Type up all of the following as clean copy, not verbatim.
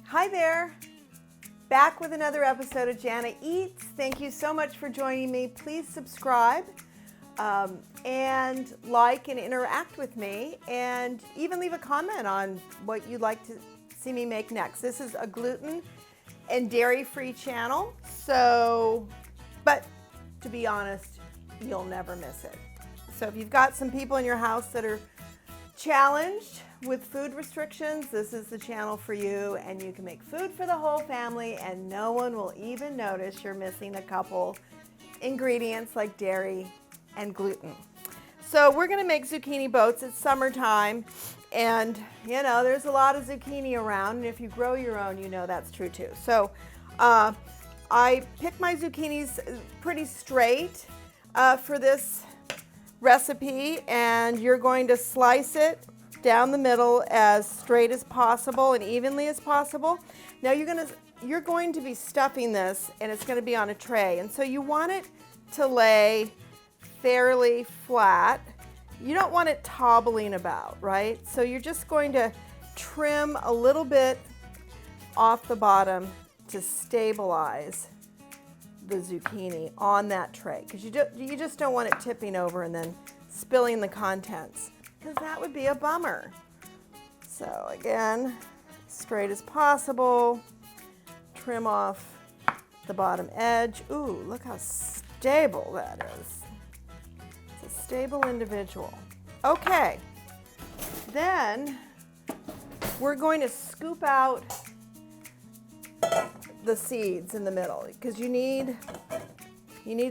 Hi there, back with another episode of Jana Eats. Thank you so much for joining me. Please subscribe and like and interact with me, and even leave a comment on what you'd like to see me make next. This is a gluten and dairy-free channel, but to be honest, you'll never miss it. So if you've got some people in your house that are challenged with food restrictions, this is the channel for you, and you can make food for the whole family and no one will even notice you're missing a couple ingredients like dairy and gluten. So we're going to make zucchini boats. It's summertime, and you know there's a lot of zucchini around, and if you grow your own, you know that's true too. So I pick my zucchinis pretty straight for this recipe, and you're going to slice it down the middle as straight as possible and evenly as possible. Now you're going to be stuffing this, and it's going to be on a tray, and so you want it to lay fairly flat. You don't want it toppling about, right? So you're just going to trim a little bit off the bottom to stabilize the zucchini on that tray, because you just don't want it tipping over and then spilling the contents, because that would be a bummer. So again, straight as possible, trim off the bottom edge. Ooh, look how stable that is. It's a stable individual. Okay, then we're going to scoop out the seeds in the middle, because you need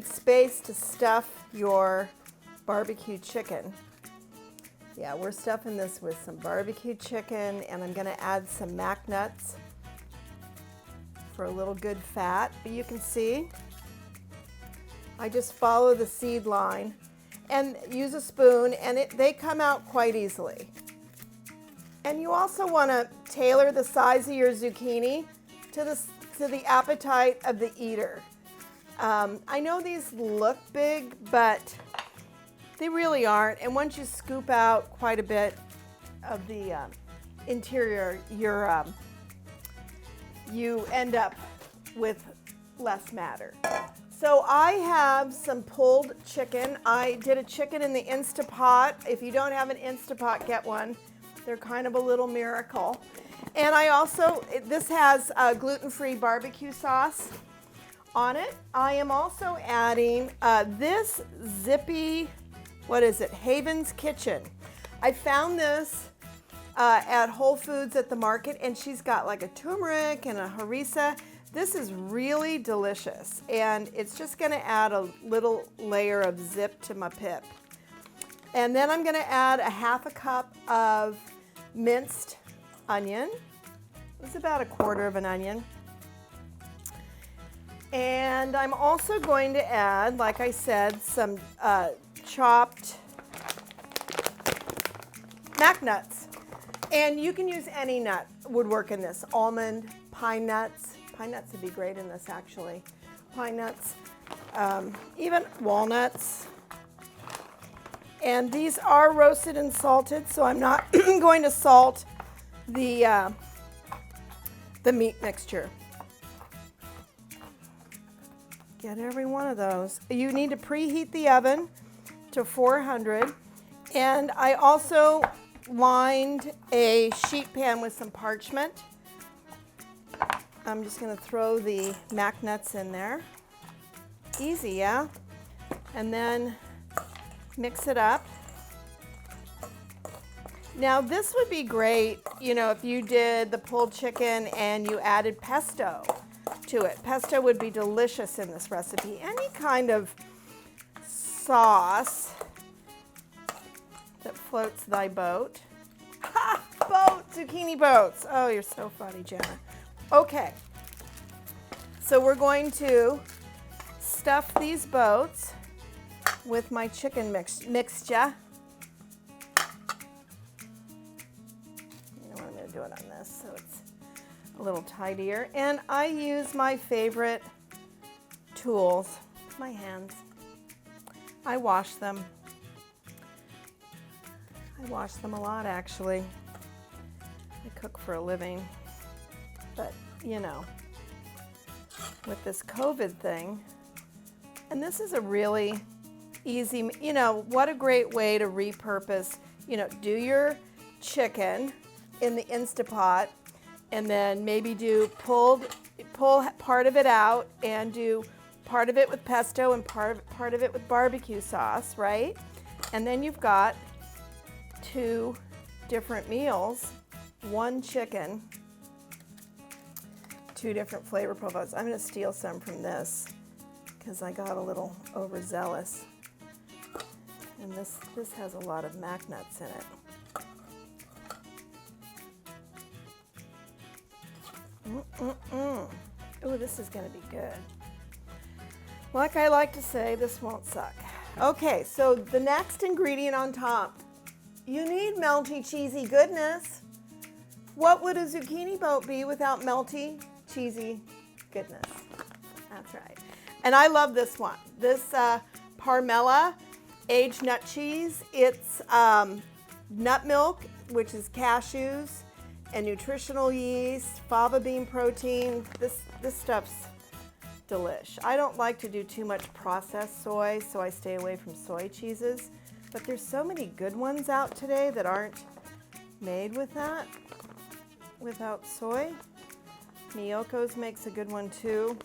space to stuff your barbecue chicken. Yeah, we're stuffing this with some barbecue chicken, and I'm going to add some mac nuts for a little good fat. But you can see I just follow the seed line and use a spoon, and they come out quite easily. And you also want to tailor the size of your zucchini to the appetite of the eater. I know these look big, but they really aren't. And once you scoop out quite a bit of the interior, you end up with less matter. So I have some pulled chicken. I did a chicken in the Instapot. If you don't have an Instapot, get one. They're kind of a little miracle. And I also, this has gluten-free barbecue sauce on it. I am also adding this zippy, what is it, Haven's Kitchen. I found this at Whole Foods at the market, and she's got like a turmeric and a harissa. This is really delicious, and it's just gonna add a little layer of zip to my pip. And then I'm gonna add a half a cup of minced onion. It's about a quarter of an onion. And I'm also going to add, like I said, some chopped mac nuts. And you can use any nut, would work in this. Almond, pine nuts. Pine nuts would be great in this, actually. Pine nuts, even walnuts. And these are roasted and salted, so I'm not going to salt the meat mixture. Get every one of those. You need to preheat the oven to 400. And I also lined a sheet pan with some parchment. I'm just going to throw the mac nuts in there. Easy, yeah? And then mix it up. Now this would be great, you know, if you did the pulled chicken and you added pesto to it. Pesto would be delicious in this recipe. Any kind of sauce that floats thy boat. Ha! Boat! Zucchini boats! Oh, you're so funny, Jana. Okay, so we're going to stuff these boats with my chicken mixture. You know what, I'm going to do it on this so it's a little tidier. And I use my favorite tools, my hands. I wash them. I wash them a lot, actually. I cook for a living, but you know, with this COVID thing, and this is a really easy, you know, what a great way to repurpose, you know, do your chicken in the Instapot and then maybe do pull part of it out and do part of it with pesto and part of it with barbecue sauce, right? And then you've got 2 different meals, 1 chicken, 2 different flavor profiles. I'm going to steal some from this because I got a little overzealous. And this has a lot of mac nuts in it. Oh, this is going to be good. Like I like to say, this won't suck. Okay, so the next ingredient on top, you need melty, cheesy goodness. What would a zucchini boat be without melty, cheesy goodness? That's right. And I love this one. This Parmella aged nut cheese. It's nut milk, which is cashews, and nutritional yeast, fava bean protein. This stuff's delish. I don't like to do too much processed soy, so I stay away from soy cheeses. But there's so many good ones out today that aren't made with that, without soy. Miyoko's makes a good one too.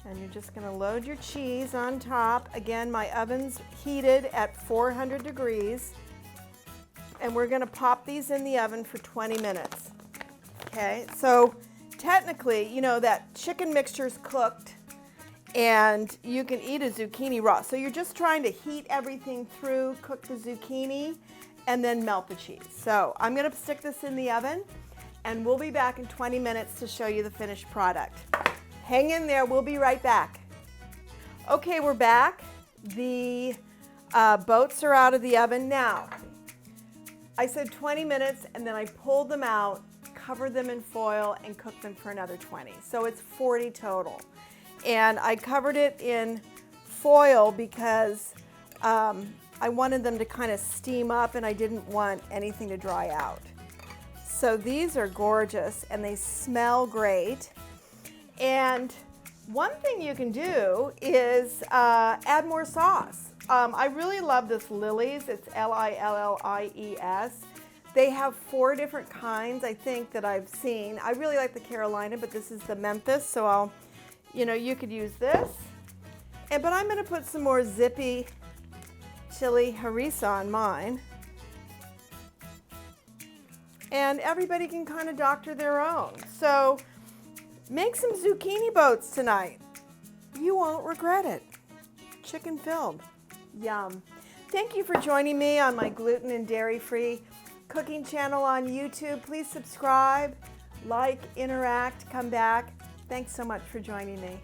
And you're just gonna load your cheese on top. Again, my oven's heated at 400 degrees. And we're gonna pop these in the oven for 20 minutes. Okay, so technically, you know, that chicken mixture's cooked and you can eat a zucchini raw. So you're just trying to heat everything through, cook the zucchini, and then melt the cheese. So I'm gonna stick this in the oven and we'll be back in 20 minutes to show you the finished product. Hang in there, we'll be right back. Okay, we're back. The boats are out of the oven now. I said 20 minutes and then I pulled them out, covered them in foil and cooked them for another 20. So it's 40 total. And I covered it in foil because I wanted them to kind of steam up and I didn't want anything to dry out. So these are gorgeous and they smell great. And one thing you can do is add more sauce. I really love this Lily's. It's L-I-L-L-I-E-S. They have 4 different kinds, I think, that I've seen. I really like the Carolina, but this is the Memphis, so you could use this. But I'm gonna put some more zippy chili harissa on mine. And everybody can kind of doctor their own. So make some zucchini boats tonight. You won't regret it. Chicken filled. Yum. Thank you for joining me on my gluten and dairy-free cooking channel on YouTube. Please subscribe, like, interact, come back. Thanks so much for joining me.